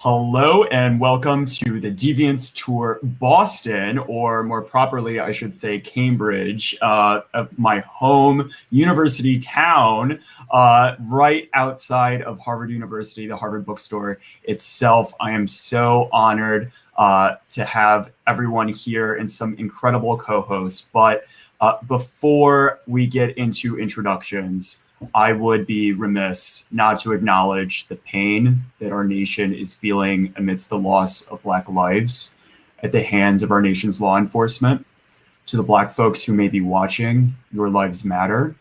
Hello and welcome to the DEVIANT'S Tour Boston, or more properly, I should say Cambridge, my home university town, right outside of Harvard University, the Harvard Bookstore itself. I am so honored to have everyone here and some incredible co-hosts. But before we get into introductions, I would be remiss not to acknowledge the pain that our nation is feeling amidst the loss of Black lives at the hands of our nation's law enforcement. To the Black folks who may be watching, your lives matter.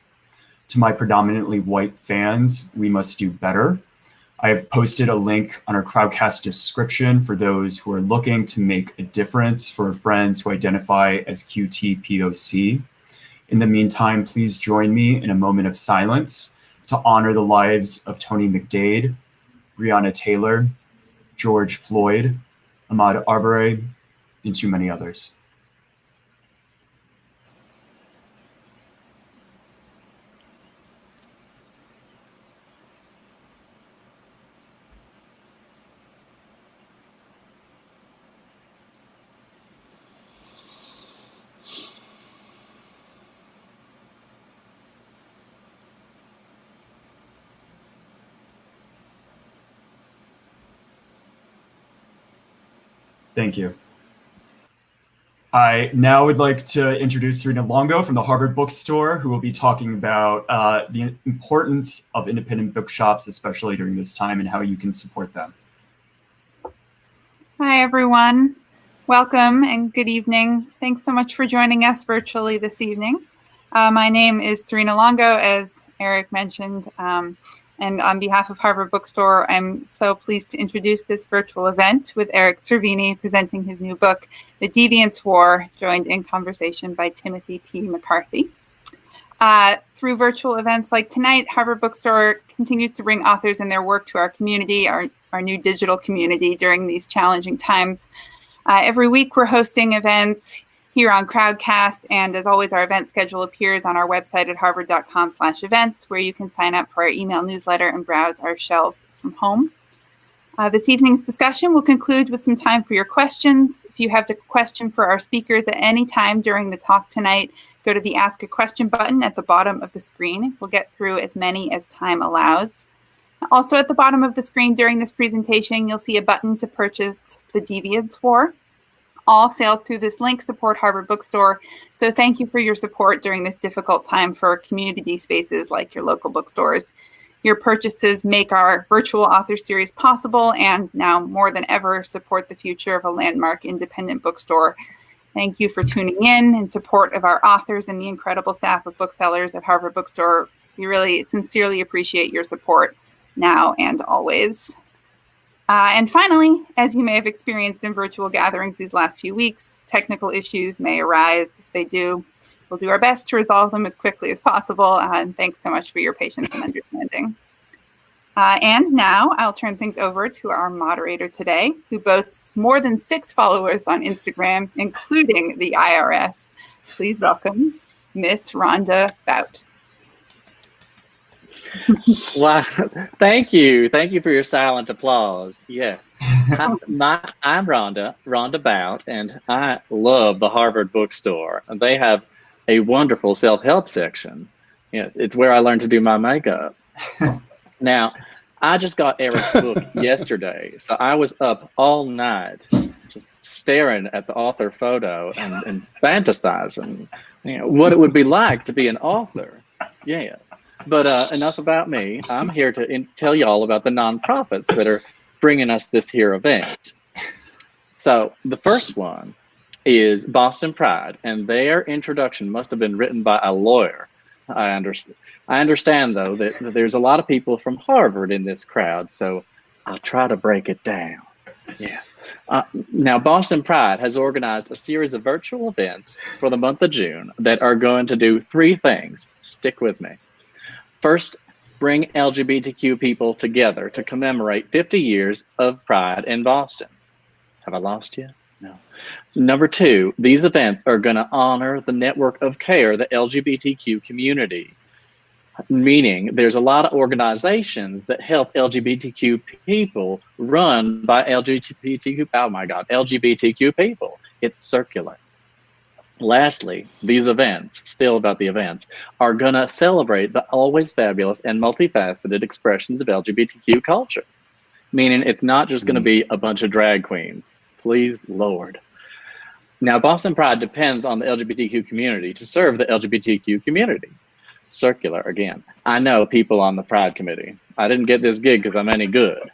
To my predominantly white fans, we must do better. I have posted a link on our Crowdcast description for those who are looking to make a difference for friends who identify as QTPOC. In the meantime, please join me in a moment of silence to honor the lives of Tony McDade, Breonna Taylor, George Floyd, Ahmaud Arbery, and too many others. Thank you. I now would like to introduce Serena Longo from the Harvard Bookstore, who will be talking about the importance of independent bookshops, especially during this time, and how you can support them. Hi, everyone. Welcome and good evening. Thanks so much for joining us virtually this evening. My name is Serena Longo, as Eric mentioned. And on behalf of Harvard Bookstore, I'm so pleased to introduce this virtual event with Eric Cervini presenting his new book, The Deviant's War, joined in conversation by Timothy P. McCarthy. Through virtual events like tonight, Harvard Bookstore continues to bring authors and their work to our community, our new digital community during these challenging times. Every week we're hosting events here on Crowdcast, and as always, our event schedule appears on our website at harvard.com/events, where you can sign up for our email newsletter and browse our shelves from home. This evening's discussion will conclude with some time for your questions. If you have a question for our speakers at any time during the talk tonight, go to the Ask a Question button at the bottom of the screen. We'll get through as many as time allows. Also at the bottom of the screen during this presentation, you'll see a button to purchase The Deviant's War. All sales through this link support Harvard Bookstore, so thank you for your support during this difficult time for community spaces like your local bookstores. Your purchases make our virtual author series possible, and now more than ever support the future of a landmark independent bookstore. Thank you for tuning in support of our authors and the incredible staff of booksellers at Harvard Bookstore. We really sincerely appreciate your support now and always. And finally, as you may have experienced in virtual gatherings these last few weeks, technical issues may arise. If they do, we'll do our best to resolve them as quickly as possible. And thanks so much for your patience and understanding. And now I'll turn things over to our moderator today, who boasts more than 6 followers on Instagram, including the IRS. Please welcome Miss Rhonda Bout. Wow, thank you. Thank you for your silent applause. Yeah. I'm Rhonda Bout, and I love the Harvard Bookstore. They have a wonderful self-help section. It's where I learned to do my makeup. Now, I just got Eric's book yesterday, so I was up all night just staring at the author photo and fantasizing, what it would be like to be an author. Yeah. But enough about me. I'm here to tell y'all about the nonprofits that are bringing us this here event. So the first one is Boston Pride, and their introduction must have been written by a lawyer. I understand, though, that there's a lot of people from Harvard in this crowd, so I'll try to break it down. Yeah. Now, Boston Pride has organized a series of virtual events for the month of June that are going to do 3 things. Stick with me. First, bring LGBTQ people together to commemorate 50 years of Pride in Boston. Have I lost you? No. Number 2, these events are going to honor the network of care, the LGBTQ community. meaning there's a lot of organizations that help LGBTQ people run by LGBTQ people. It's circular. Lastly, these events, still about the events, are going to celebrate the always fabulous and multifaceted expressions of LGBTQ culture, meaning it's not just going to be a bunch of drag queens. Please, Lord. Now, Boston Pride depends on the LGBTQ community to serve the LGBTQ community. Circular again. I know people on the Pride Committee. I didn't get this gig because I'm any good.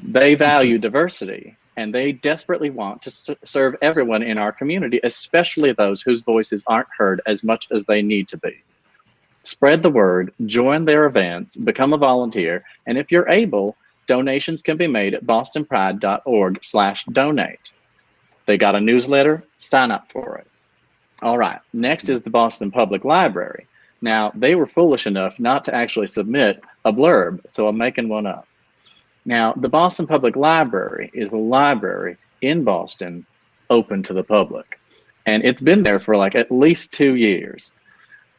They value diversity, and they desperately want to serve everyone in our community, especially those whose voices aren't heard as much as they need to be. Spread the word, join their events, become a volunteer, and if you're able, donations can be made at bostonpride.org/donate. They got a newsletter, sign up for it. All right, next is the Boston Public Library. Now, they were foolish enough not to actually submit a blurb, so I'm making one up. Now, the Boston Public Library is a library in Boston open to the public, and it's been there for like at least 2 years.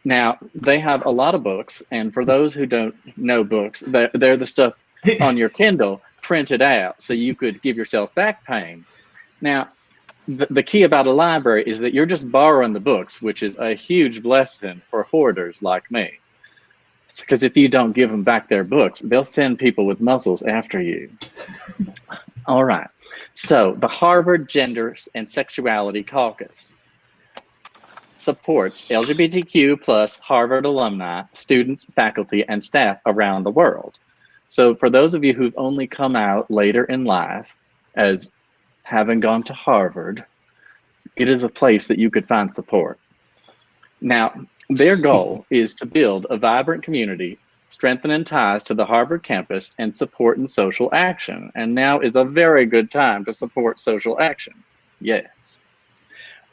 Now, they have a lot of books, and for those who don't know books, they're the stuff on your Kindle printed out so you could give yourself back pain. Now, the key about a library is that you're just borrowing the books, which is a huge blessing for hoarders like me. Because if you don't give them back their books, they'll send people with muscles after you. All right. So the Harvard Gender and Sexuality Caucus supports LGBTQ plus Harvard alumni, students, faculty, and staff around the world. So for those of you who've only come out later in life as having gone to Harvard, it is a place that you could find support. Now, their goal is to build a vibrant community, strengthening ties to the Harvard campus, and support in social action. And now is a very good time to support social action. Yes.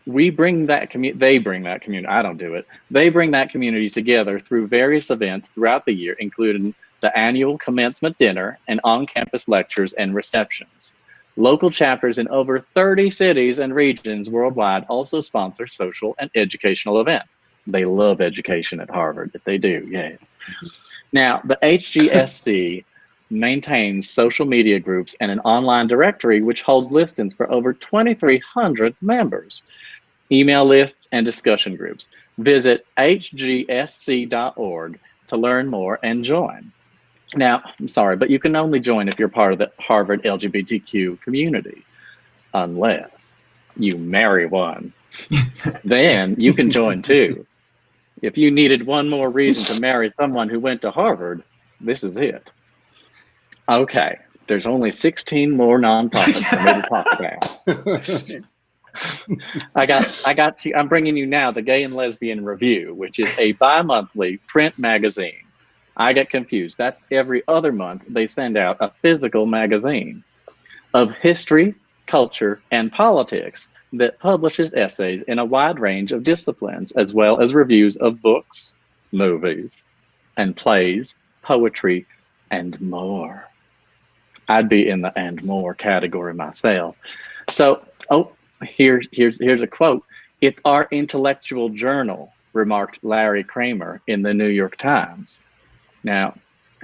They bring that community, I don't do it. They bring that community together through various events throughout the year, including the annual commencement dinner and on-campus lectures and receptions. Local chapters in over 30 cities and regions worldwide also sponsor social and educational events. They love education at Harvard, if they do, yes. Now, the HGSC maintains social media groups and an online directory which holds listings for over 2,300 members, email lists, and discussion groups. Visit hgsc.org to learn more and join. Now, I'm sorry, but you can only join if you're part of the Harvard LGBTQ community, unless you marry one. Then you can join too. If you needed one more reason to marry someone who went to Harvard, this is it. Okay, there's only 16 more nonprofits for me to talk about. I got you. I'm bringing you now the Gay and Lesbian Review, which is a bi-monthly print magazine. I get confused. That's every other month they send out a physical magazine of history, culture, and politics that publishes essays in a wide range of disciplines, as well as reviews of books, movies, and plays, poetry, and more. I'd be in the "and more" category myself. So, here's a quote. "It's our intellectual journal," remarked Larry Kramer in the New York Times. Now,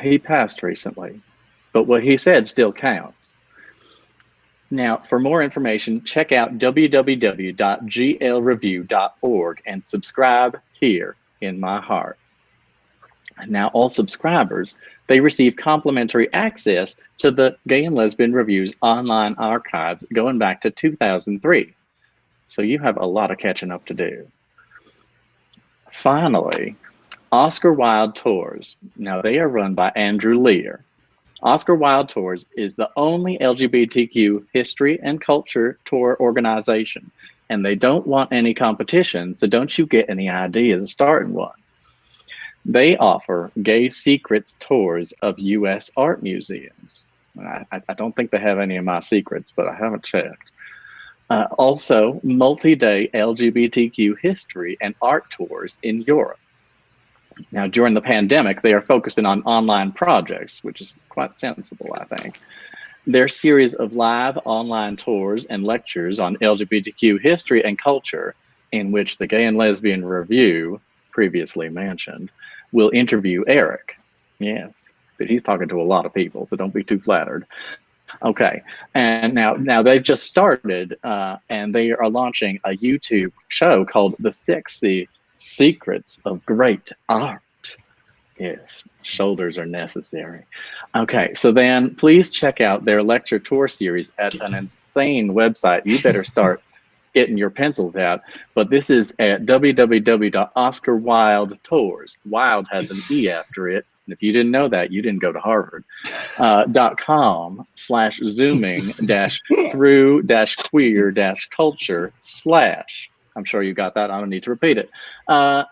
he passed recently, but what he said still counts. Now, for more information, check out www.glreview.org and subscribe here in my heart. Now, all subscribers, they receive complimentary access to the Gay and Lesbian Review's online archives going back to 2003. So you have a lot of catching up to do. Finally, Oscar Wilde Tours. Now, they are run by Andrew Lear. Oscar Wilde Tours is the only LGBTQ history and culture tour organization, and they don't want any competition, so don't you get any ideas starting one. They offer gay secrets tours of U.S. art museums. I don't think they have any of my secrets, but I haven't checked. Also, multi-day LGBTQ history and art tours in Europe. Now, during the pandemic, they are focusing on online projects, which is quite sensible, I think. Their series of live online tours and lectures on LGBTQ history and culture, in which the Gay and Lesbian Review previously mentioned, will interview Eric. Yes, but he's talking to a lot of people, so don't be too flattered. Okay, and now they've just started, and they are launching a YouTube show called The 60 Secrets of Great Art. Yes, shoulders are necessary. Okay, so then please check out their lecture tour series at an insane website. You better start getting your pencils out. But this is at www.oscarwildtours. Wild has an E after it. And if you didn't know that, you didn't go to Harvard. .com/zooming-through-queer-culture/ I'm sure you got that. I don't need to repeat it.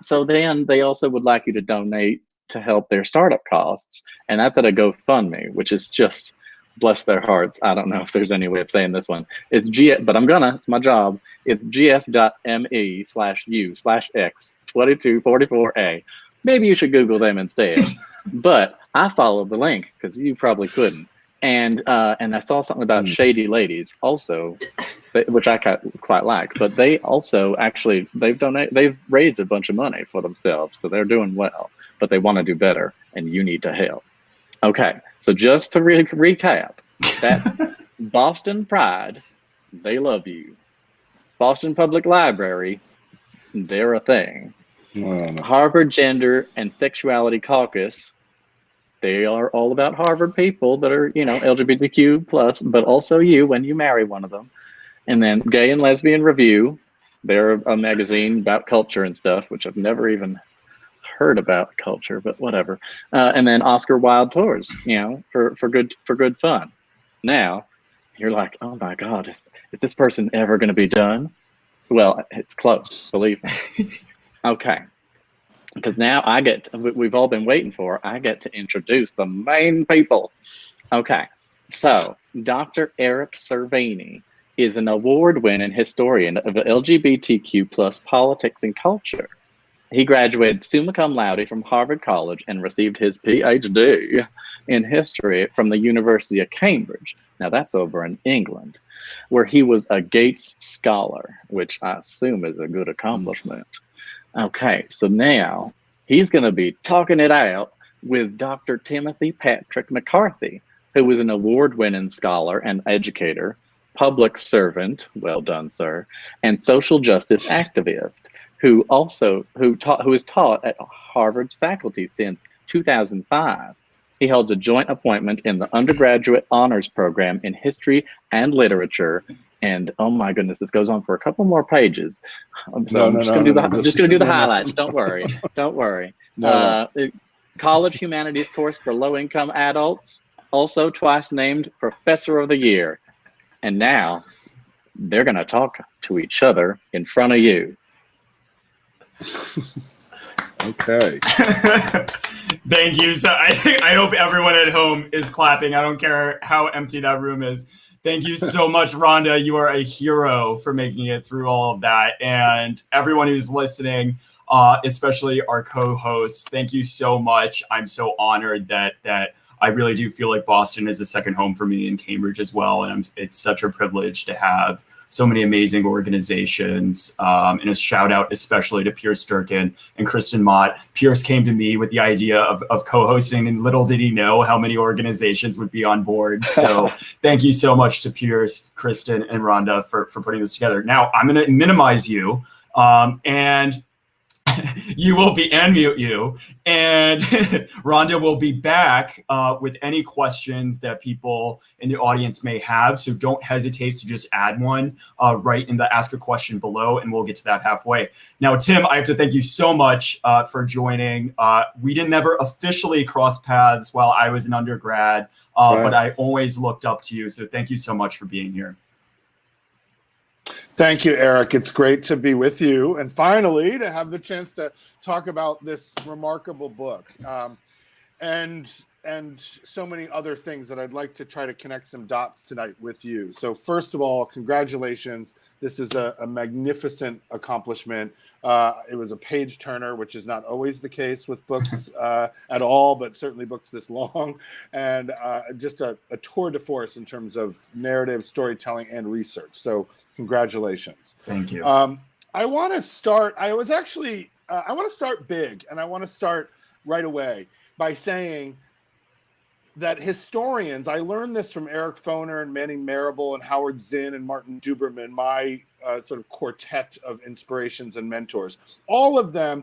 So then they also would like you to donate to help their startup costs. And that's at a GoFundMe, which is just, bless their hearts. I don't know if there's any way of saying this one. It's but it's my job. It's gf.me/u/x2244a. Maybe you should Google them instead. But I followed the link because you probably couldn't. And I saw something about Shady Ladies also, which I quite like. But they also they've raised a bunch of money for themselves, so they're doing well. But they want to do better, and you need to help. Okay, so just to recap, that Boston Pride, they love you. Boston Public Library, they're a thing. Harvard Gender and Sexuality Caucus, they are all about Harvard people that are, LGBTQ plus, but also you when you marry one of them. And then Gay and Lesbian Review, they're a magazine about culture and stuff, which I've never even heard about culture, but whatever. And then Oscar Wilde Tours, for good fun. Now you're like, oh my God, is this person ever going to be done? Well, it's close, believe me. Okay, because now we've all been waiting for, I get to introduce the main people. Okay, so Dr. Eric Cervini is an award-winning historian of LGBTQ plus politics and culture. He graduated summa cum laude from Harvard College and received his PhD in history from the University of Cambridge. Now that's over in England, where he was a Gates Scholar, which I assume is a good accomplishment. Okay, so now he's going to be talking it out with Dr. Timothy Patrick McCarthy, who was an award-winning scholar and educator, public servant, well done, sir, and social justice activist, who is taught at Harvard's faculty since 2005. He holds a joint appointment in the undergraduate honors program in history and literature. And oh my goodness, this goes on for a couple more pages. I'm just going to do the highlights. Don't worry. Don't worry. College humanities course for low-income adults, also twice named Professor of the Year. And now they're going to talk to each other in front of you. Okay. Thank you. So I hope everyone at home is clapping. I don't care how empty that room is. Thank you so much, Rhonda. You are a hero for making it through all of that. And everyone who's listening, especially our co-hosts, thank you so much. I'm so honored that I really do feel like Boston is a second home for me, and Cambridge as well. And it's such a privilege to have so many amazing organizations, and a shout out especially to Pierce Durkin and Kristen Mott. Pierce came to me with the idea of co-hosting, and little did he know how many organizations would be on board. So thank you so much to Pierce, Kristen, and Rhonda for putting this together. Now I'm going to minimize you, and you will be unmute you, and Rhonda will be back with any questions that people in the audience may have. So don't hesitate to just add one right in the ask a question below, and we'll get to that halfway. Now, Tim, I have to thank you so much for joining. We didn't never officially cross paths while I was an undergrad, but I always looked up to you. So thank you so much for being here. Thank you, Eric. It's great to be with you, and finally to have the chance to talk about this remarkable book, and so many other things that I'd like to try to connect some dots tonight with you. So first of all, congratulations. This is a magnificent accomplishment. It was a page turner, which is not always the case with books at all, but certainly books this long, and just a tour de force in terms of narrative, storytelling, and research. So congratulations. Thank you. I want to start. I was actually I want to start big, and I want to start right away by saying that historians, I learned this from Eric Foner and Manning Marable and Howard Zinn and Martin Duberman, my sort of quartet of inspirations and mentors. All of them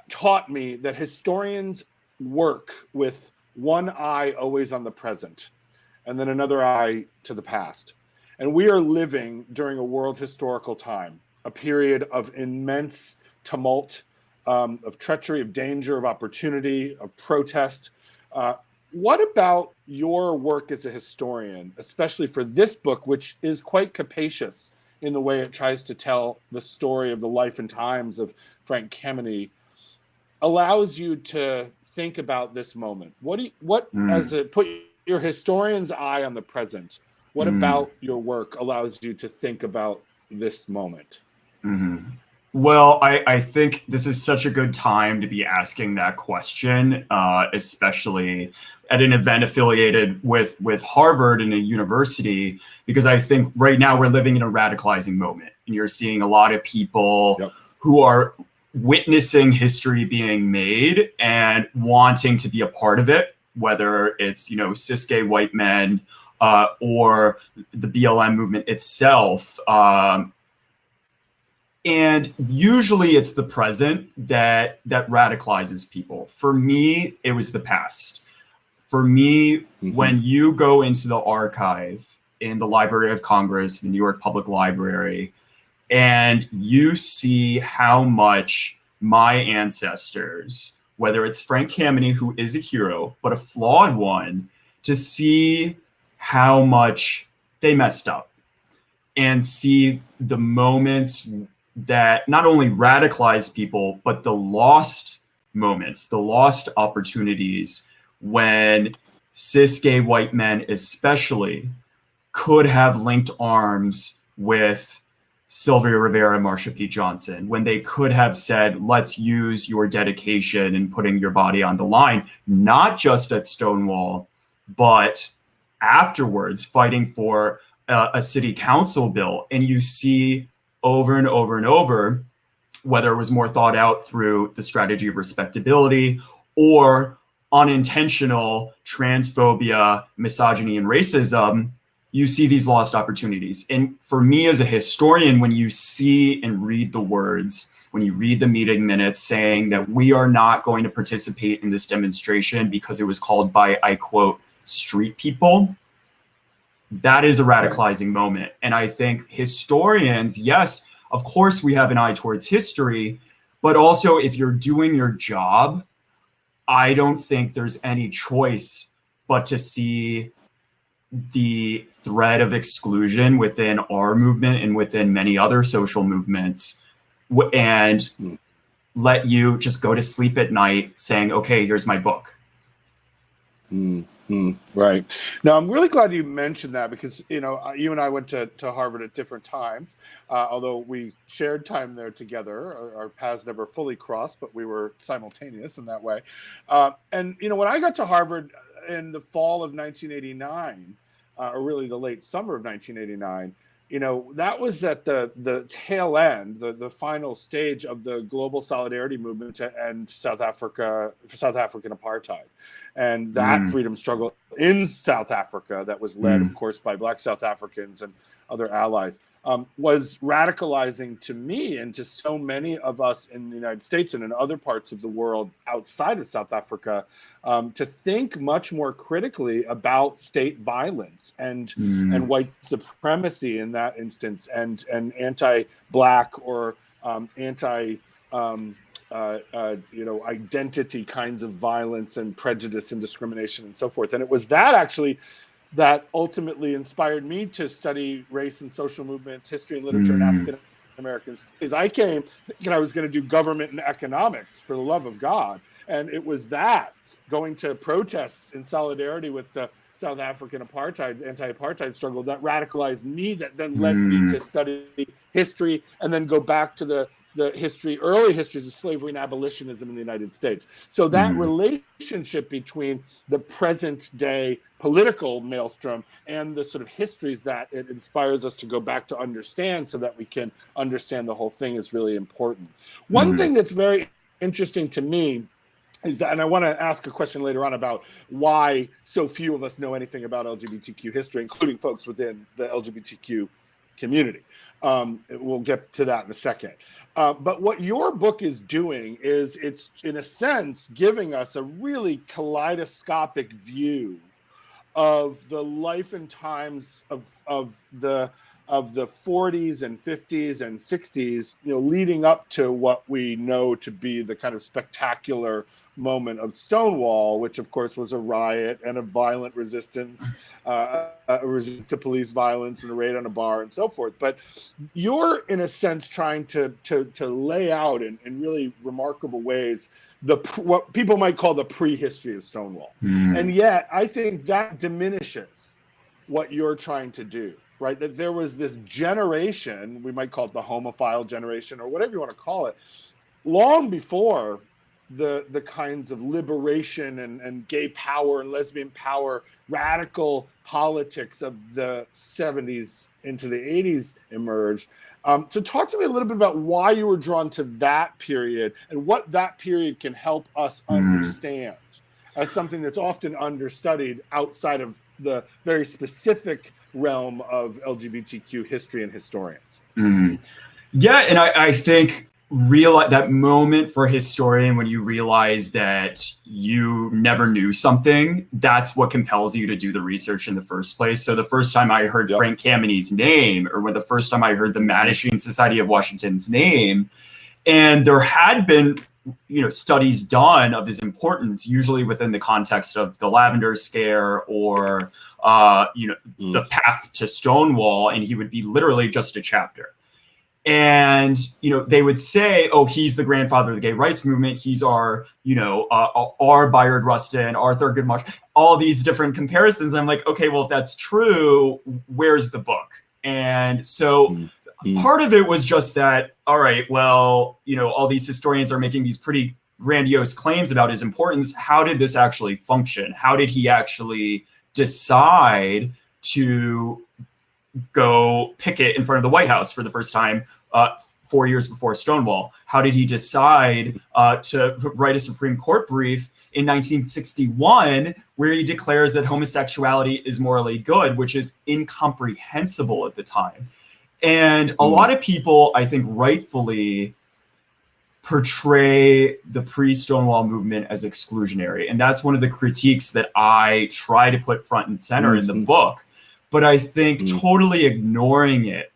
taught me that historians work with one eye always on the present and then another eye to the past. And we are living during a world historical time, a period of immense tumult, of treachery, of danger, of opportunity, of protest. What about your work as a historian, especially for this book, which is quite capacious in the way it tries to tell the story of the life and times of Frank Kameny, allows you to think about this moment? Put your historian's eye on the present, what about your work allows you to think about this moment? Well, I think this is such a good time to be asking that question, especially at an event affiliated with Harvard and a university, because I think right now we're living in a radicalizing moment, and you're seeing a lot of people who are witnessing history being made and wanting to be a part of it, whether it's, cis gay white men or the BLM movement itself. And usually it's the present that radicalizes people. For me, it was the past. For me, when you go into the archive in the Library of Congress, the New York Public Library, and you see how much my ancestors, whether it's Frank Kameny, who is a hero, but a flawed one, to see how much they messed up and see the moments that not only radicalized people, but the lost moments, the lost opportunities when cis gay white men especially could have linked arms with Sylvia Rivera and Marsha P. Johnson, when they could have said, let's use your dedication and putting your body on the line, not just at Stonewall, but afterwards fighting for a city council bill. And you see over and over and over, whether it was more thought out through the strategy of respectability or unintentional transphobia, misogyny, and racism, you see these lost opportunities. And for me as a historian, when you see and read the words, when you read the meeting minutes saying that we are not going to participate in this demonstration because it was called by, I quote, street people, that is a radicalizing moment. And I think historians, yes, of course we have an eye towards history, but also if you're doing your job, I don't think there's any choice but to see the thread of exclusion within our movement and within many other social movements, and let you just go to sleep at night saying, okay, here's my book. Right. Now, I'm really glad you mentioned that because, you and I went to Harvard at different times, although we shared time there together. Our paths never fully crossed, but we were simultaneous in that way. And, when I got to Harvard in the fall of 1989, or really the late summer of 1989, that was at the tail end, the final stage of the global solidarity movement to end South African apartheid. And that freedom struggle in South Africa that was led, of course, by Black South Africans and other allies was radicalizing to me and to so many of us in the United States and in other parts of the world outside of South Africa to think much more critically about state violence and white supremacy in that instance and anti-Black or identity kinds of violence and prejudice and discrimination and so forth. And it was that actually that ultimately inspired me to study race and social movements, history and literature and African Americans. Is I came thinking I was going to do government and economics, for the love of God. And it was that, going to protests in solidarity with the South African anti-apartheid struggle, that radicalized me, that then led me to study history and then go back to the early histories of slavery and abolitionism in the United States. So that relationship between the present day political maelstrom and the sort of histories that it inspires us to go back to understand so that we can understand the whole thing is really important. One thing that's very interesting to me is that, and I want to ask a question later on about why so few of us know anything about LGBTQ history, including folks within the LGBTQ community. We'll get to that in a second. But what your book is doing is it's, in a sense, giving us a really kaleidoscopic view of the life and times of the 40s and 50s and 60s, leading up to what we know to be the kind of spectacular moment of Stonewall, which of course was a riot and a violent resistance, a resistance to police violence and a raid on a bar and so forth. But you're, in a sense, trying to lay out in really remarkable ways what people might call the prehistory of Stonewall. And yet I think that diminishes what you're trying to do, right? That there was this generation, we might call it the homophile generation or whatever you want to call it, long before the kinds of liberation and gay power and lesbian power, radical politics of the 70s into the 80s emerged. So talk to me a little bit about why you were drawn to that period and what that period can help us understand as something that's often understudied outside of the very specific realm of LGBTQ history and historians. Yeah, and I think that moment for a historian when you realize that you never knew something, that's what compels you to do the research in the first place. So the first time I heard Frank Kameni's name, or when the first time I heard the Mattachine Society of Washington's name, and there had been studies done of his importance, usually within the context of the Lavender Scare or the path to Stonewall, and he would be literally just a chapter. And they would say, "Oh, he's the grandfather of the gay rights movement. He's our Bayard Rustin, our Thurgood Marshall." All these different comparisons. I'm like, okay, well, if that's true, where's the book? And so part of it was just that, all right, well, all these historians are making these pretty grandiose claims about his importance. How did this actually function? How did he actually decide to go picket in front of the White House for the first time 4 years before Stonewall? How did he decide to write a Supreme Court brief in 1961 where he declares that homosexuality is morally good, which is incomprehensible at the time? And a lot of people, I think, rightfully portray the pre-Stonewall movement as exclusionary. And that's one of the critiques that I try to put front and center in the book. But I think totally ignoring it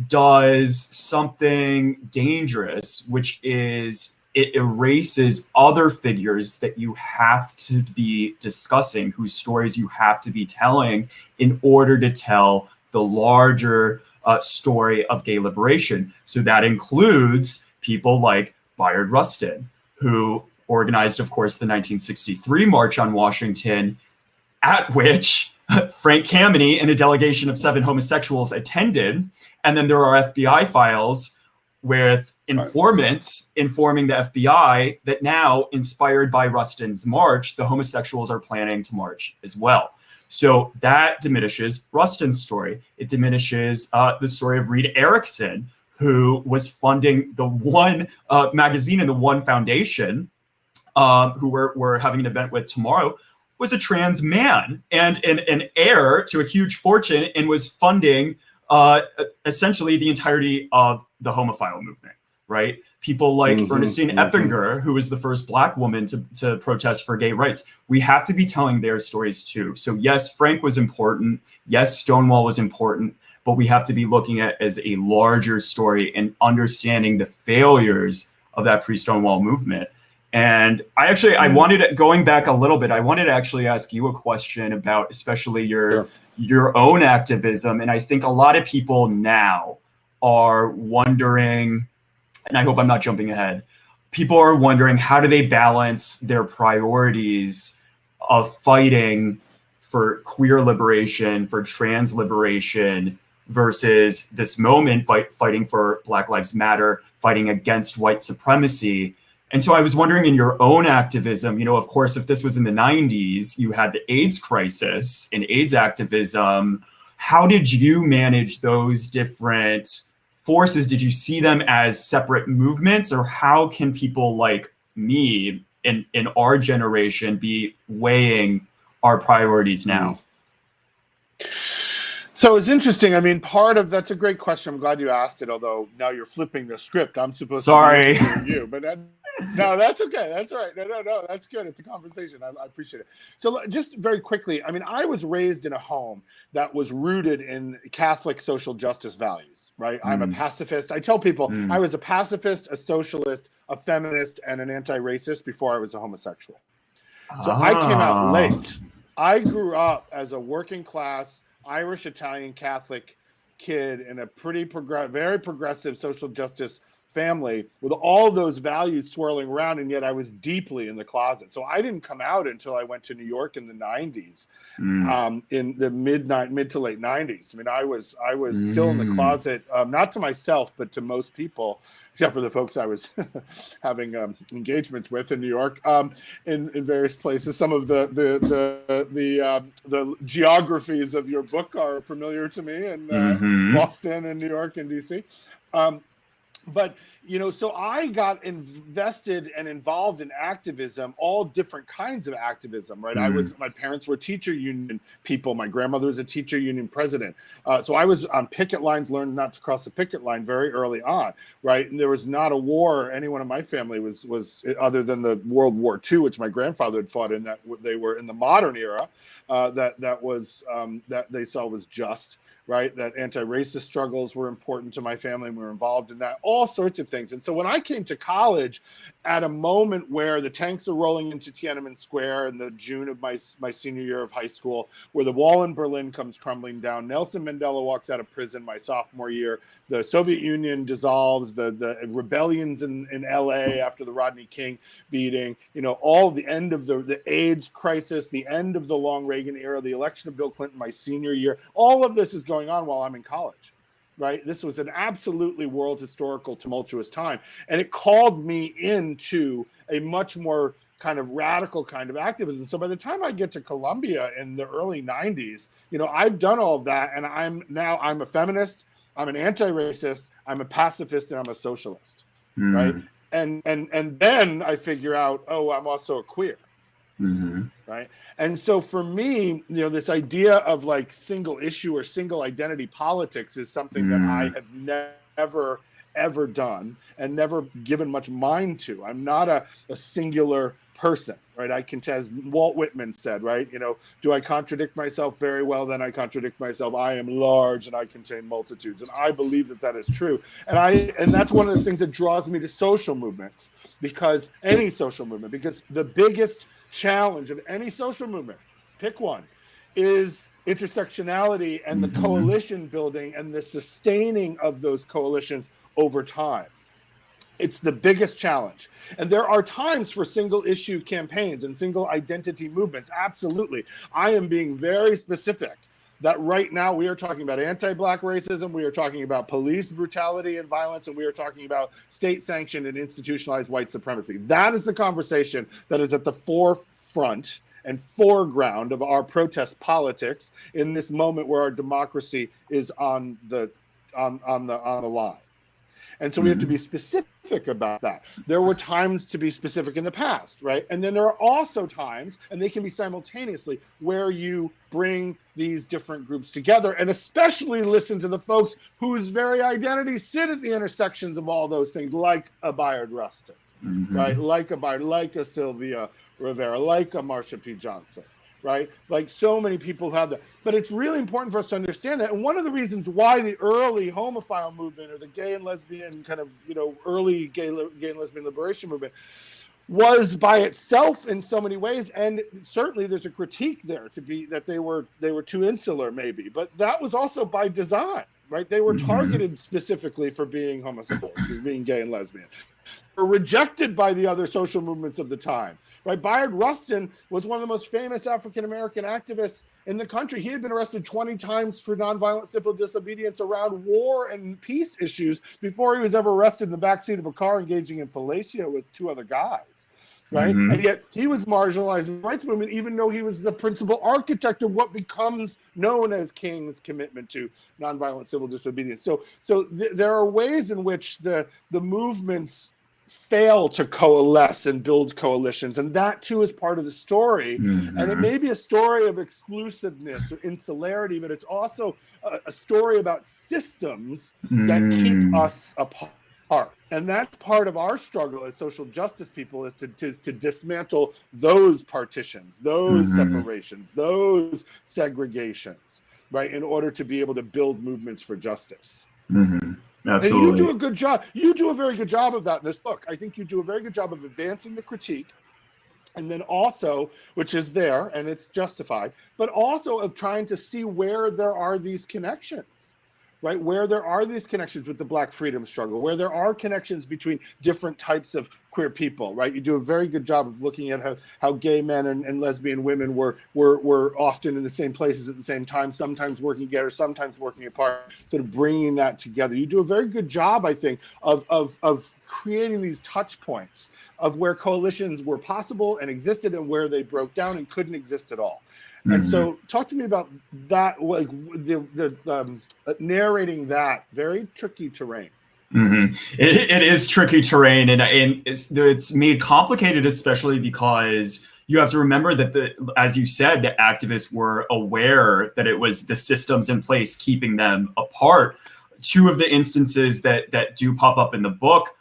does something dangerous, which is it erases other figures that you have to be discussing, whose stories you have to be telling in order to tell the larger story of gay liberation. So that includes people like Bayard Rustin, who organized, of course, the 1963 March on Washington, at which Frank Kameny and a delegation of 7 homosexuals attended. And then there are FBI files with informants informing the FBI that now, inspired by Rustin's march, the homosexuals are planning to march as well. So that diminishes Rustin's story. It diminishes the story of Reed Erickson, who was funding the one magazine and the one foundation, who we're having an event with tomorrow, was a trans man and an heir to a huge fortune, and was funding essentially the entirety of the homophile movement, right? People like Ernestine Eppinger, who was the first Black woman to protest for gay rights. We have to be telling their stories too. So yes, Frank was important. Yes, Stonewall was important, but we have to be looking at as a larger story and understanding the failures of that pre-Stonewall movement. And I wanted, going back a little bit, I wanted to actually ask you a question about especially your own activism. And I think a lot of people now are wondering, and I hope I'm not jumping ahead, people are wondering, how do they balance their priorities of fighting for queer liberation, for trans liberation, versus this moment fighting for Black Lives Matter, fighting against white supremacy. And so I was wondering, in your own activism, of course, if this was in the 90s, you had the AIDS crisis and AIDS activism. How did you manage those different forces, did you see them as separate movements, or how can people like me in our generation be weighing our priorities now? So it's interesting. I mean, part of that's a great question. I'm glad you asked it, although now you're flipping the script. I'm supposed to be interviewing you, but no, that's okay. That's all right. No, that's good. It's a conversation. I appreciate it. So just very quickly, I mean, I was raised in a home that was rooted in Catholic social justice values, right? I'm a pacifist. I tell people I was a pacifist, a socialist, a feminist, and an anti-racist before I was a homosexual. So I came out late. I grew up as a working class Irish Italian Catholic kid in a pretty very progressive social justice family with all those values swirling around, and yet I was deeply in the closet. So I didn't come out until I went to New York in the 90s, in the mid to late 90s. I mean, I was still in the closet, not to myself, but to most people, except for the folks I was having engagements with in New York, in various places. Some of the geographies of your book are familiar to me in Boston and New York and DC. But, you know, so I got invested and involved in activism, all different kinds of activism, right? My parents were teacher union people. My grandmother was a teacher union president. So I was on picket lines, learned not to cross the picket line very early on, right? And there was not a war anyone in my family was other than the World War II, which my grandfather had fought in, that they were in the modern era, that they saw was just. Right, that anti-racist struggles were important to my family, and we were involved in that, all sorts of things. And so when I came to college, at a moment where the tanks are rolling into Tiananmen Square in the June of my senior year of high school, where the wall in Berlin comes crumbling down, Nelson Mandela walks out of prison my sophomore year, the Soviet Union dissolves, the rebellions in LA after the Rodney King beating, you know, all the end of the AIDS crisis, the end of the long Reagan era, the election of Bill Clinton my senior year, all of this is going on while I'm in college, right? This was an absolutely world historical tumultuous time. And it called me into a much more kind of radical kind of activism. So by the time I get to Columbia in the early 90s, you know, I've done all of that. And I'm a feminist, I'm an anti-racist, I'm a pacifist, and I'm a socialist, right? And then I figure out, oh, I'm also a queer. Right. And so for me, you know, this idea of like single issue or single identity politics is something that I have never, ever done and never given much mind to. I'm not a singular person, right? I can, as Walt Whitman said, right? You know, do I contradict myself? Very well, then I contradict myself. I am large and I contain multitudes. And I believe that that is true. And that's one of the things that draws me to social movements, because any social movement, because the biggest challenge of any social movement, pick one, is intersectionality and the coalition building and the sustaining of those coalitions over time. It's the biggest challenge. And there are times for single issue campaigns and single identity movements. Absolutely. I am being very specific that right now we are talking about anti-Black racism, we are talking about police brutality and violence, and we are talking about state-sanctioned and institutionalized white supremacy. That is the conversation that is at the forefront and foreground of our protest politics in this moment where our democracy is on the line. And so we have to be specific about that. There were times to be specific in the past, right? And then there are also times, and they can be simultaneously, where you bring these different groups together and especially listen to the folks whose very identities sit at the intersections of all those things, like a Bayard Rustin, right? Like a Bayard, like a Sylvia Rivera, like a Marsha P. Johnson. Right? Like so many people have that. But it's really important for us to understand that. And one of the reasons why the early homophile movement or the gay and lesbian kind of, you know, early gay and lesbian liberation movement was by itself in so many ways. And certainly there's a critique there to be that they were too insular maybe, but that was also by design, right? They were targeted specifically for being homosexual, for being gay and lesbian. Were rejected by the other social movements of the time. Right, Bayard Rustin was one of the most famous African-American activists in the country. He had been arrested 20 times for nonviolent civil disobedience around war and peace issues before he was ever arrested in the backseat of a car engaging in fellatio with two other guys. right? And yet he was marginalized in the rights movement, even though he was the principal architect of what becomes known as King's commitment to nonviolent civil disobedience. So there are ways in which the movements fail to coalesce and build coalitions, and that too is part of the story. And it may be a story of exclusiveness or insularity, but it's also a story about systems that keep us apart. And that's part of our struggle as social justice people, is to dismantle those partitions, those separations, those segregations, right, in order to be able to build movements for justice. Absolutely. And you do a good job. You do a very good job of that in this book. I think you do a very good job of advancing the critique, and then also, which is there and it's justified, but also of trying to see where there are these connections, right? Where there are these connections with the Black freedom struggle, where there are connections between different types of queer people, right? You do a very good job of looking at how gay men and lesbian women were often in the same places at the same time, sometimes working together, sometimes working apart, sort of bringing that together. You do a very good job, I think, of creating these touch points of where coalitions were possible and existed, and where they broke down and couldn't exist at all. And so talk to me about that, like the narrating that very tricky terrain. It is tricky terrain, and it's made complicated, especially because you have to remember that as you said, the activists were aware that it was the systems in place keeping them apart. Two of the instances that do pop up in the book,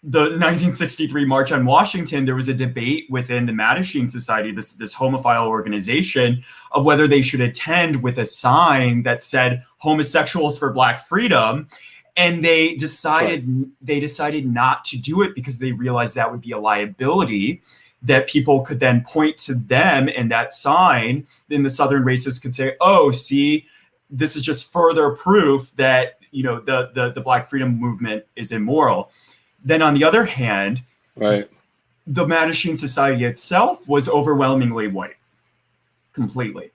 the 1963 March on Washington, there was a debate within the Mattachine Society, this homophile organization, of whether they should attend with a sign that said "Homosexuals for Black Freedom," and they decided not to do it because they realized that would be a liability, that people could then point to them and that sign. Then the Southern racists could say, "Oh, see, this is just further proof that the Black freedom movement is immoral." Then on the other hand, the Mattachine Society itself was overwhelmingly white, completely.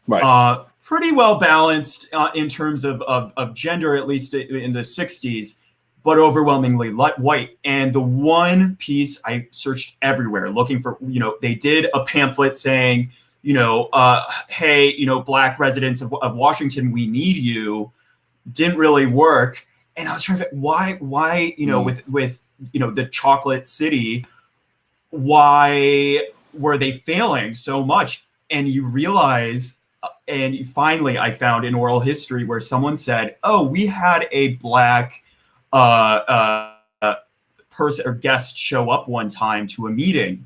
Pretty well balanced in terms of gender, at least in the 60s, but overwhelmingly white. And the one piece I searched everywhere looking for, they did a pamphlet saying, hey, Black residents of Washington, we need you. Didn't really work. And I was trying to why, with the chocolate city, why were they failing so much? And you realize, and finally I found in oral history where someone said, "Oh, we had a Black person or guest show up one time to a meeting,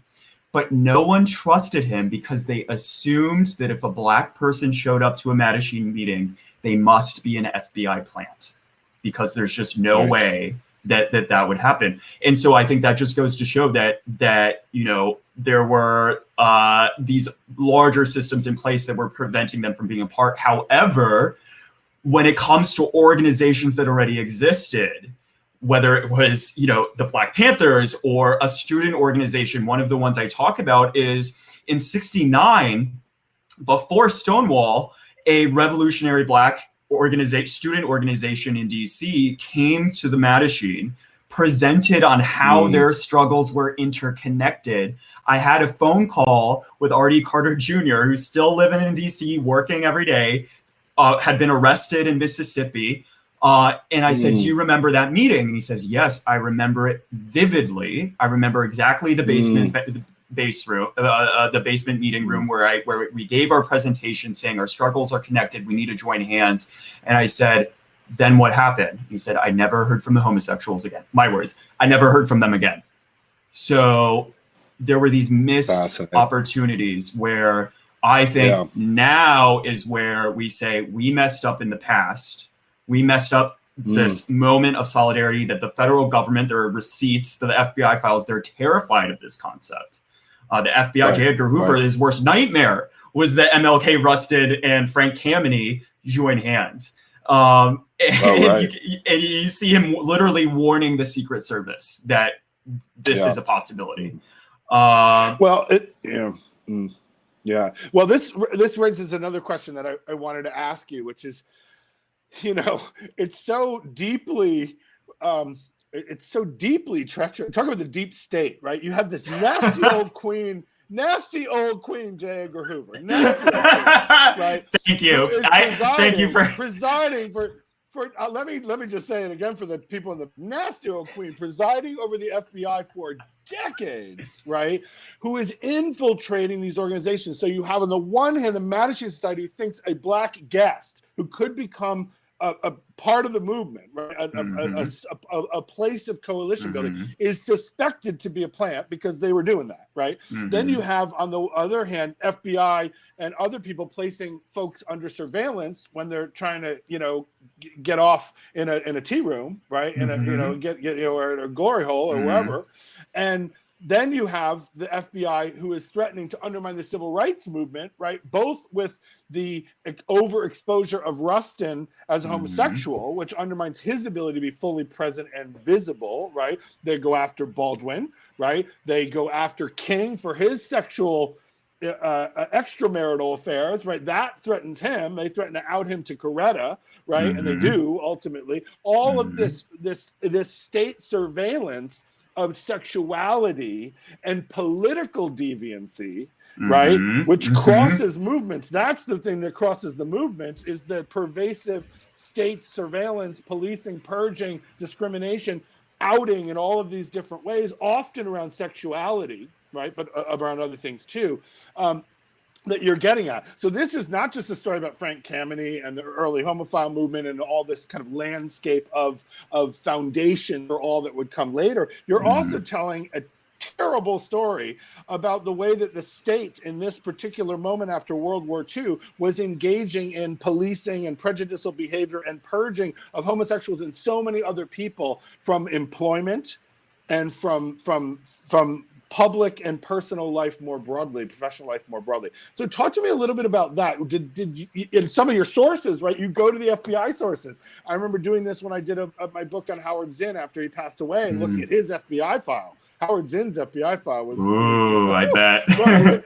but no one trusted him because they assumed that if a Black person showed up to a Mattachine meeting, they must be an FBI plant, because there's just no way that would happen." And so I think that just goes to show that there were these larger systems in place that were preventing them from being apart. However, when it comes to organizations that already existed, whether it was the Black Panthers or a student organization, one of the ones I talk about is in '69, before Stonewall, a revolutionary Black student organization in DC came to the Mattachine, presented on how their struggles were interconnected. I had a phone call with R.D. Carter Jr., who's still living in DC, working every day, had been arrested in Mississippi. And I said, "Do you remember that meeting?" And he says, "Yes, I remember it vividly. I remember exactly the basement the basement meeting room where we gave our presentation saying our struggles are connected. We need to join hands." And I said, "Then what happened?" He said, "I never heard from the homosexuals again." My words, "I never heard from them again." So there were these missed opportunities where I think now is where we say we messed up in the past. We messed up this moment of solidarity that the federal government, there are receipts to the FBI files, they're terrified of this concept. The FBI, J. Edgar Hoover, his worst nightmare was that MLK Rusted and Frank Kameny join hands. And you see him literally warning the Secret Service that this is a possibility. Well, this raises another question that I wanted to ask you, which is, it's so deeply it's so deeply treacherous. Talk about the deep state, right? You have this nasty old queen, J. Edgar Hoover. Nasty old queen, right? Thank you. Thank you for presiding for let me just say it again for the people in the nasty old queen, presiding over the FBI for decades, right? Who is infiltrating these organizations. So you have on the one hand the Mattachine Society, who thinks a black guest who could become a part of the movement, right? A place of coalition building is suspected to be a plant because they were doing that, right? Then you have, on the other hand, FBI and other people placing folks under surveillance when they're trying to, get off in a tea room, right? In a, or in a glory hole or wherever, and then you have the FBI, who is threatening to undermine the civil rights movement, right? Both with the overexposure of Rustin as a homosexual, which undermines his ability to be fully present and visible, right? They go after Baldwin, right? They go after King for his sexual extramarital affairs, right? That threatens him. They threaten to out him to Coretta, right? And they do ultimately. All of this state surveillance of sexuality and political deviancy, right? Which crosses movements. That's the thing that crosses the movements, is the pervasive state surveillance, policing, purging, discrimination, outing in all of these different ways, often around sexuality, right? But around other things too. That you're getting at. So this is not just a story about Frank Kameny and the early homophile movement and all this kind of landscape of foundation for all that would come later. You're also telling a terrible story about the way that the state in this particular moment after World War II was engaging in policing and prejudicial behavior and purging of homosexuals and so many other people from employment and from public and personal life more broadly, professional life more broadly. So talk to me a little bit about that. Did you, in some of your sources, right, you go to the FBI sources. I remember doing this when I did my book on Howard Zinn after he passed away and looking at his FBI file. Howard Zinn's FBI file was... Ooh, I bet.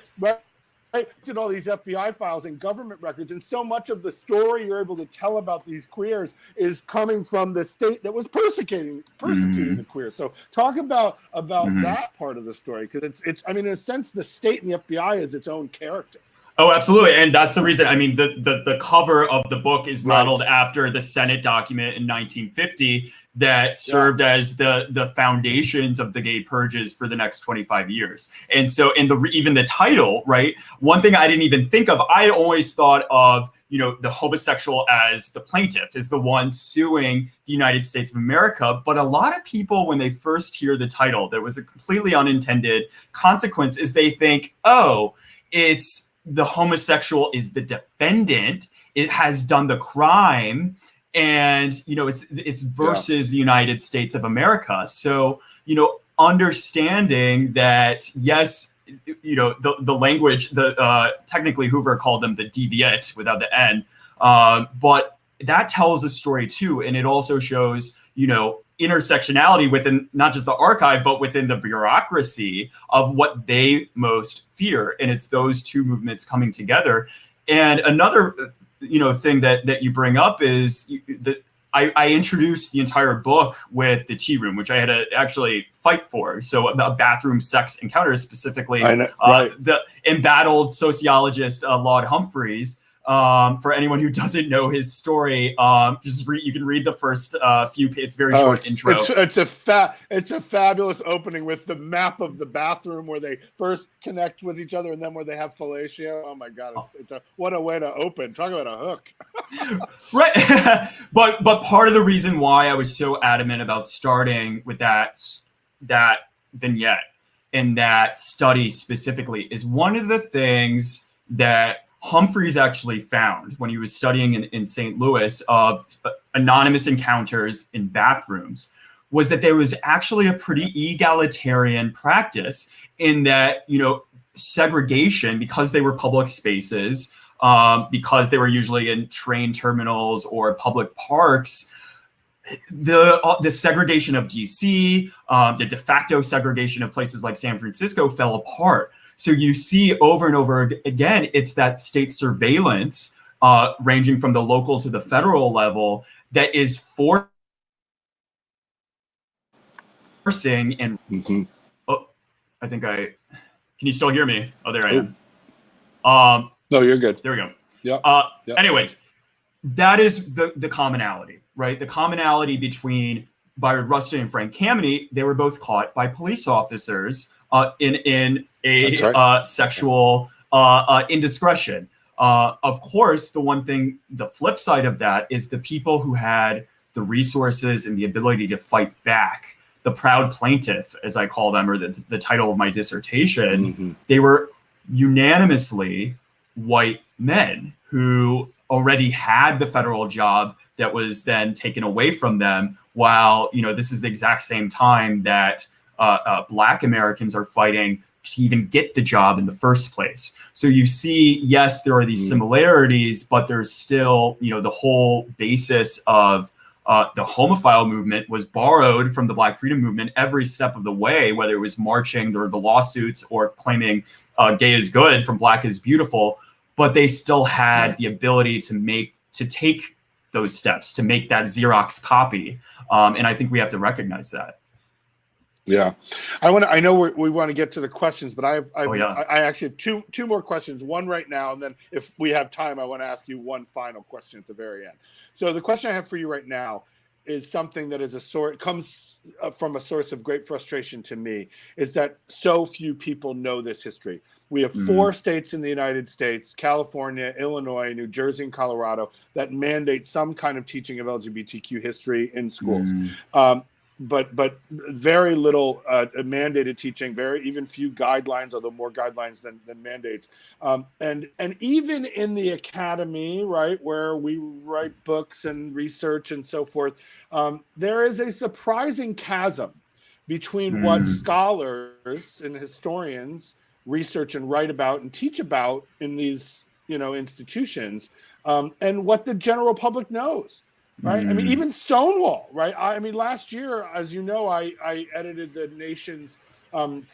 Right, did all these FBI files and government records, and so much of the story you're able to tell about these queers is coming from the state that was persecuting the queers. So talk about that part of the story, because it's I mean, in a sense, the state and the FBI is its own character. Oh, absolutely. And that's the reason. I mean, the cover of the book is modeled after the Senate document in 1950 that served as the foundations of the gay purges for the next 25 years. And so even the title, right? One thing I didn't even think of, I always thought of, the homosexual as the plaintiff, is the one suing the United States of America. But a lot of people, when they first hear the title, there was a completely unintended consequence, is they think, oh, it's the homosexual is the defendant, it has done the crime, and it's versus the United States of America. So understanding that, yes, the language, technically Hoover called them the deviant without the N, but that tells a story too, and it also shows intersectionality within not just the archive, but within the bureaucracy of what they most fear. And it's those two movements coming together. And another, thing that you bring up is that I introduced the entire book with the tea room, which I had to actually fight for. So about bathroom sex encounters, specifically the embattled sociologist, Laud Humphreys. For anyone who doesn't know his story, you can read the first few. It's very short intro. It's a fabulous opening with the map of the bathroom where they first connect with each other and then where they have fellatio. Oh my God! What a way to open. Talk about a hook. Right, but part of the reason why I was so adamant about starting with that vignette and that study specifically is one of the things that Humphreys actually found when he was studying in St. Louis of anonymous encounters in bathrooms was that there was actually a pretty egalitarian practice in that, segregation, because they were public spaces, because they were usually in train terminals or public parks, the segregation of DC, the de facto segregation of places like San Francisco fell apart. So you see over and over again, it's that state surveillance, ranging from the local to the federal level, that is parsing and oh, I think can you still hear me? Oh, there I am. No, you're good. There we go. Yeah. Anyways, that is the commonality, right? The commonality between Byron Rustin and Frank Kameny. They were both caught by police officers in a sexual indiscretion. Of course, the flip side of that is the people who had the resources and the ability to fight back, the proud plaintiff, as I call them, or the title of my dissertation, they were unanimously white men who already had the federal job that was then taken away from them, while, this is the exact same time that Black Americans are fighting to even get the job in the first place. So you see, yes, there are these similarities, but there's still, the whole basis of the homophile movement was borrowed from the Black freedom movement every step of the way, whether it was marching or the lawsuits or claiming gay is good from Black is beautiful, but they still had the ability to take those steps, to make that Xerox copy. And I think we have to recognize that. Yeah, I know we want to get to the questions, but I actually have two more questions. One right now, and then if we have time, I want to ask you one final question at the very end. So the question I have for you right now is something that comes from a source of great frustration to me, is that so few people know this history. We have 4 states in the United States, California, Illinois, New Jersey, and Colorado, that mandate some kind of teaching of LGBTQ history in schools. But very little mandated teaching, even few guidelines, although more guidelines than mandates. And even in the academy, right, where we write books and research and so forth, there is a surprising chasm between what scholars and historians research and write about and teach about in these, institutions, and what the general public knows. Right. I mean, even Stonewall. Right. I mean, last year, as you know, I edited the Nation's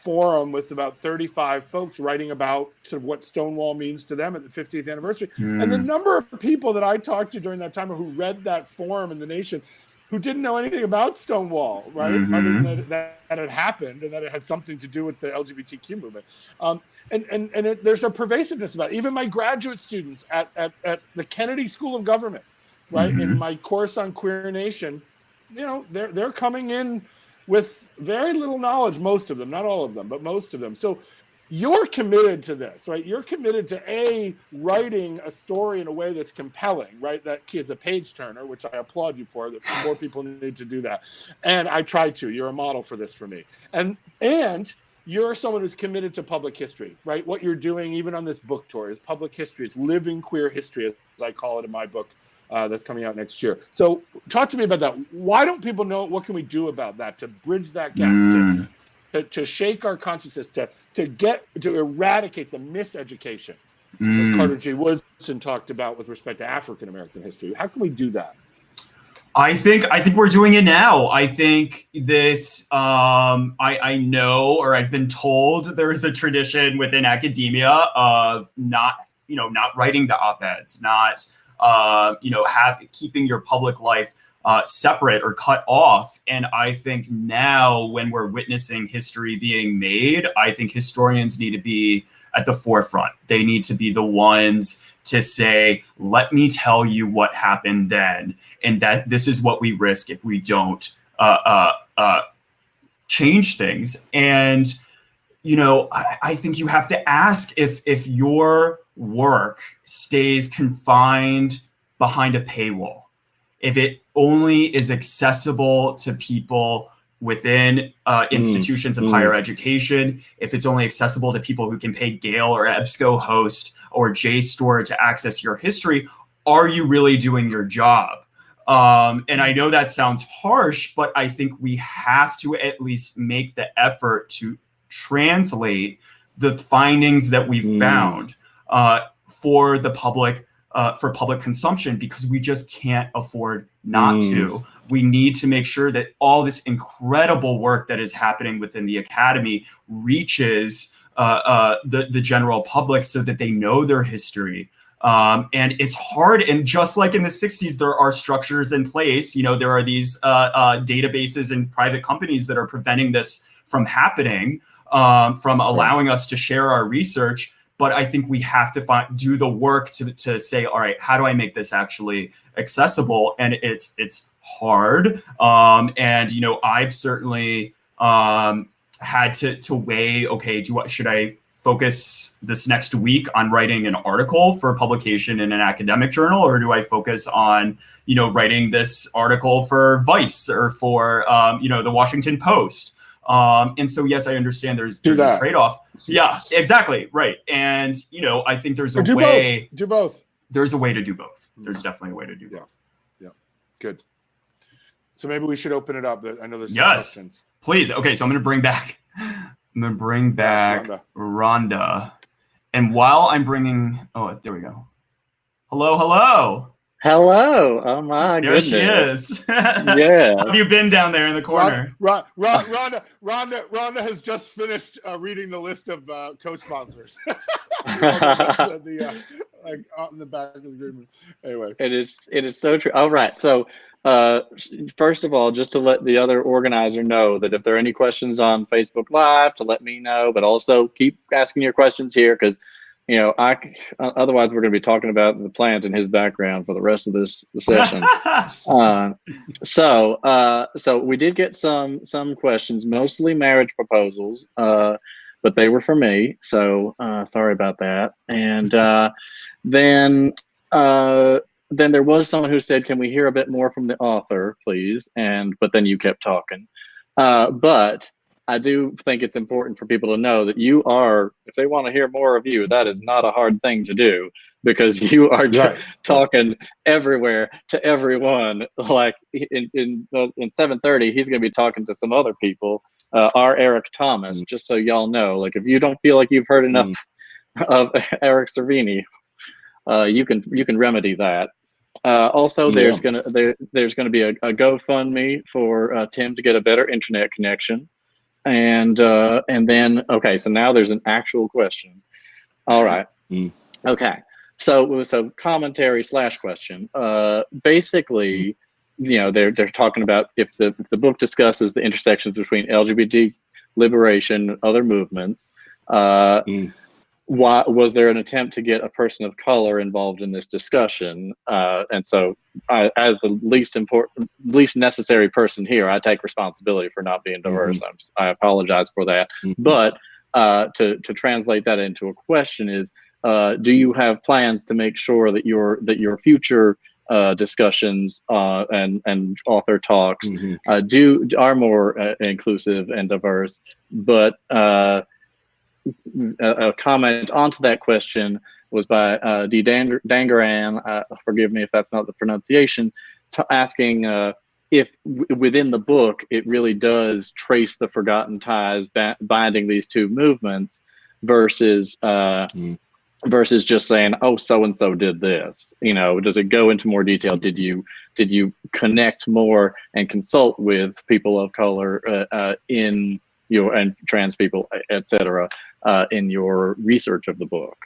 forum with about 35 folks writing about sort of what Stonewall means to them at the 50th anniversary. And the number of people that I talked to during that time who read that forum in the Nation who didn't know anything about Stonewall, right? Other than that it happened and that it had something to do with the LGBTQ movement. And there's a pervasiveness about it. Even my graduate students at the Kennedy School of Government, right, in my course on Queer Nation, they're coming in with very little knowledge, most of them, not all of them, but most of them. So you're committed to this, right? You're committed to writing a story in a way that's compelling, right? That is a page turner, which I applaud you for. That more people need to do that. And I try to. You're a model for this for me. And you're someone who's committed to public history, right? What you're doing, even on this book tour, is public history. It's living queer history, as I call it in my book. That's coming out next year. So talk to me about that. Why don't people know? What can we do about that to bridge that gap, to shake our consciousness, to eradicate the miseducation that Carter G. Woodson talked about with respect to African American history? How can we do that? I think we're doing it now. I think this, I know, or I've been told, there is a tradition within academia of not writing the op-eds, not keeping your public life separate or cut off. And I think now, when we're witnessing history being made, I think historians need to be at the forefront. They need to be the ones to say, let me tell you what happened then, and that this is what we risk if we don't change things. And I think you have to ask if your work stays confined behind a paywall, if it only is accessible to people within institutions of higher education, if it's only accessible to people who can pay Gale or EBSCOhost or JSTOR to access your history, are you really doing your job? And I know that sounds harsh, but I think we have to at least make the effort to translate the findings that we've found for the public, for public consumption, because we just can't afford not to. We need to make sure that all this incredible work that is happening within the academy reaches the general public, so that they know their history, And it's hard. And just like in the 60s, there are structures in place. There are these databases and private companies that are preventing this from happening, from allowing us to share our research. But I think we have to do the work to say, all right, how do I make this actually accessible? And it's hard. And I've certainly had to weigh, okay, should I focus this next week on writing an article for publication in an academic journal, or do I focus on, writing this article for Vice or for, the Washington Post? And so, yes, I understand there's a trade-off. Yeah, exactly. Right. And, I think there's a way. Do both. There's a way to do both. There's definitely a way to do both. Yeah. Good. So maybe we should open it up. I know there's some questions. Please. Okay. So I'm going to bring back Rhonda. And while I'm bringing, there we go. Hello. Oh my goodness. There she is. Yeah. How have you been down there in the corner? Rhonda has just finished reading the list of co-sponsors. Like out in the back of the agreement. Anyway. It is so true. All right. So first of all, just to let the other organizer know that if there are any questions on Facebook Live, to let me know, but also keep asking your questions here, because otherwise we're going to be talking about the plant and his background for the rest of this session. So we did get some questions, mostly marriage proposals, but they were for me. So sorry about that. And then there was someone who said, "Can we hear a bit more from the author, please?" But then you kept talking. But I do think it's important for people to know that you are, if they want to hear more of you, that is not a hard thing to do, because you are talking everywhere to everyone. Like in 7:30, he's going to be talking to some other people. Our Eric Thomas, just so y'all know, like if you don't feel like you've heard enough of Eric Cervini, you can remedy that. Also, there's gonna be a GoFundMe for Tim to get a better internet connection. And then, okay, so now there's an actual question. All right. Okay. So commentary / question. Basically, they're talking about if the book discusses the intersections between LGBT liberation, other movements. Why was there an attempt to get a person of color involved in this discussion? And so, as the least necessary person here, I take responsibility for not being diverse. I apologize for that. But to translate that into a question is, do you have plans to make sure that your future discussions and author talks are more inclusive and diverse? But a comment onto that question was by D. Dangaran, forgive me if that's not the pronunciation, asking if within the book it really does trace the forgotten ties binding these two movements versus just saying, oh, so and so did this. Does it go into more detail? Did you connect more and consult with people of color and trans people, etc., in your research of the book?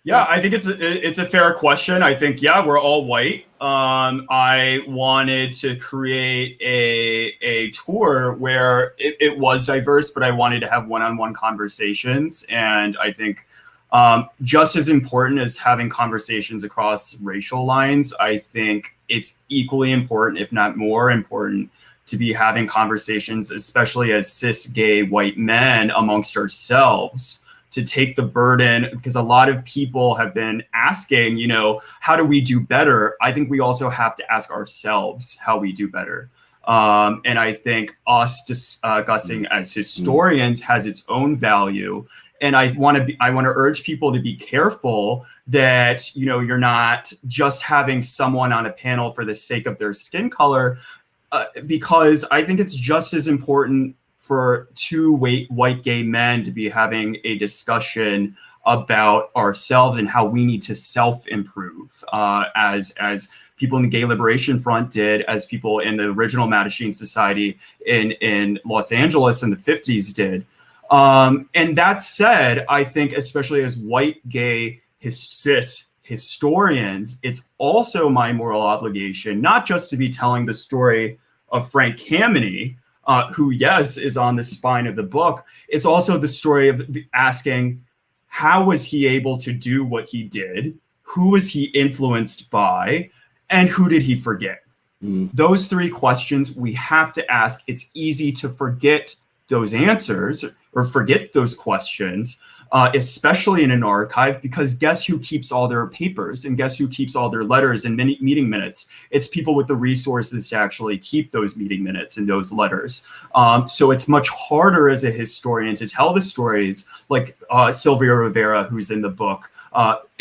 Yeah, I think it's a fair question. I think, we're all white. I wanted to create a tour where it was diverse, but I wanted to have one-on-one conversations. And I think just as important as having conversations across racial lines, I think it's equally important, if not more important, to be having conversations, especially as cis gay white men amongst ourselves, to take the burden, because a lot of people have been asking, how do we do better? I think we also have to ask ourselves how we do better. And I think us discussing as historians has its own value. And I want to urge people to be careful that, you're not just having someone on a panel for the sake of their skin color, because I think it's just as important for two white gay men to be having a discussion about ourselves and how we need to self-improve, as people in the Gay Liberation Front did, as people in the original Mattachine Society in Los Angeles in the 50s did. And that said, I think especially as white gay cis historians, it's also my moral obligation not just to be telling the story of Frank Kameny, who, yes, is on the spine of the book. It's also the story of asking, how was he able to do what he did? Who was he influenced by? And who did he forget? Those three questions we have to ask. It's easy to forget those answers or forget those questions, especially in an archive, because guess who keeps all their papers and guess who keeps all their letters and meeting minutes? It's people with the resources to actually keep those meeting minutes and those letters. So it's much harder as a historian to tell the stories like Sylvia Rivera, who's in the book,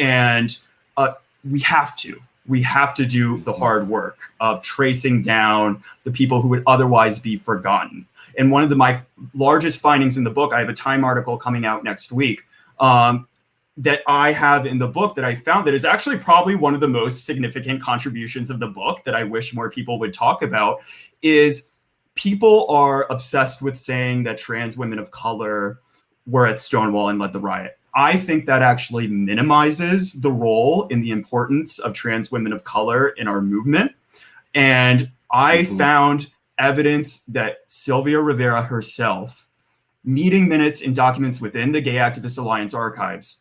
and we have to. We have to do the hard work of tracing down the people who would otherwise be forgotten. And one of my largest findings in the book, I have a Time article coming out next week that I have in the book that I found that is actually probably one of the most significant contributions of the book that I wish more people would talk about, is people are obsessed with saying that trans women of color were at Stonewall and led the riot. I think that actually minimizes the role and the importance of trans women of color in our movement. And I found evidence that Sylvia Rivera herself, meeting minutes and documents within the Gay Activist Alliance archives,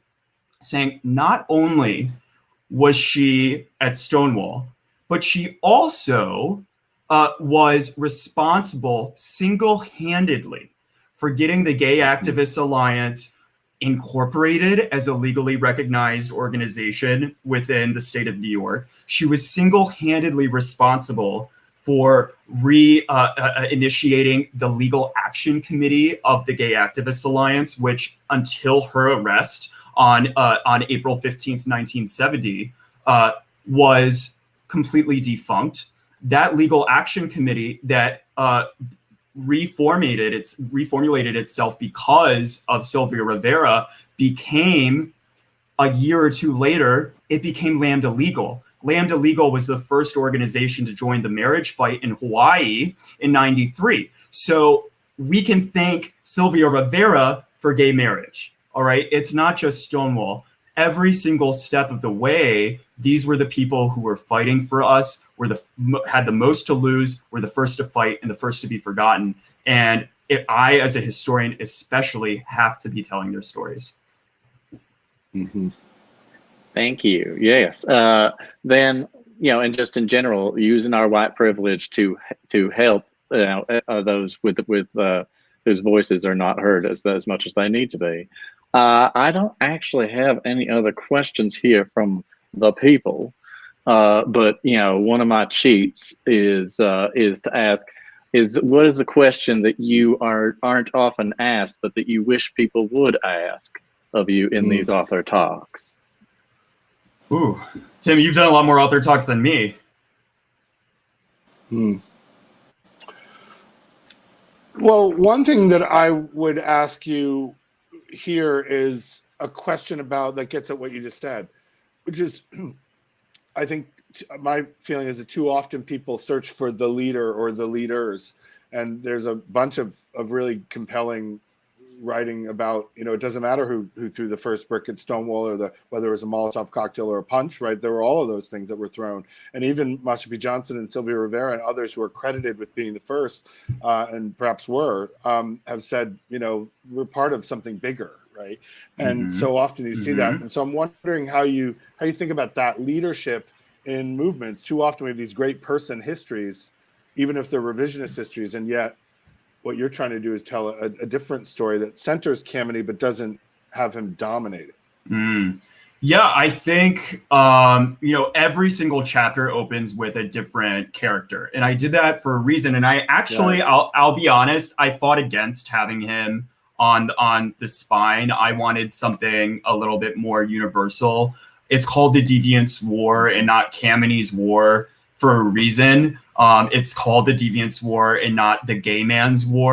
saying not only was she at Stonewall, but she also was responsible single-handedly for getting the Gay Activist Alliance incorporated as a legally recognized organization within the state of New York. She was single-handedly responsible for initiating the legal action committee of the Gay Activist Alliance, which until her arrest on April 15th, 1970, was completely defunct. That legal action committee that reformulated itself because of Sylvia Rivera became, a year or two later, it became Lambda Legal. Lambda Legal was the first organization to join the marriage fight in Hawaii in '93. So we can thank Sylvia Rivera for gay marriage. All right. It's not just Stonewall. Every single step of the way, these were the people who were fighting for us, had the most to lose, were the first to fight and the first to be forgotten. And I, as a historian, especially have to be telling their stories. Thank you. Yes. Then, and just in general, using our white privilege to help those with whose voices are not heard as much as they need to be. I don't actually have any other questions here from the people, but one of my cheats is to ask what is a question that you aren't often asked, but that you wish people would ask of you in these author talks? Ooh, Tim, you've done a lot more author talks than me. Well, one thing that I would ask you here is a question about that gets at what you just said, which is, I think my feeling is that too often people search for the leader or the leaders, and there's a bunch of really compelling writing about, it doesn't matter who threw the first brick at Stonewall or whether it was a Molotov cocktail or a punch, right? There were all of those things that were thrown. And even Marsha P. Johnson and Sylvia Rivera and others who are credited with being the first, and perhaps have said, we're part of something bigger, right? And so often you see that. And so I'm wondering how you think about that leadership in movements. Too often we have these great person histories, even if they're revisionist histories, and yet what you're trying to do is tell a different story that centers Kameny but doesn't have him dominated. Yeah, I think every single chapter opens with a different character, and I did that for a reason. And I actually, I'll be honest, I fought against having him on the spine. I wanted something a little bit more universal. It's called the Deviant's War and not Kameny's War for a reason. It's called the Deviant's War and not the gay man's war.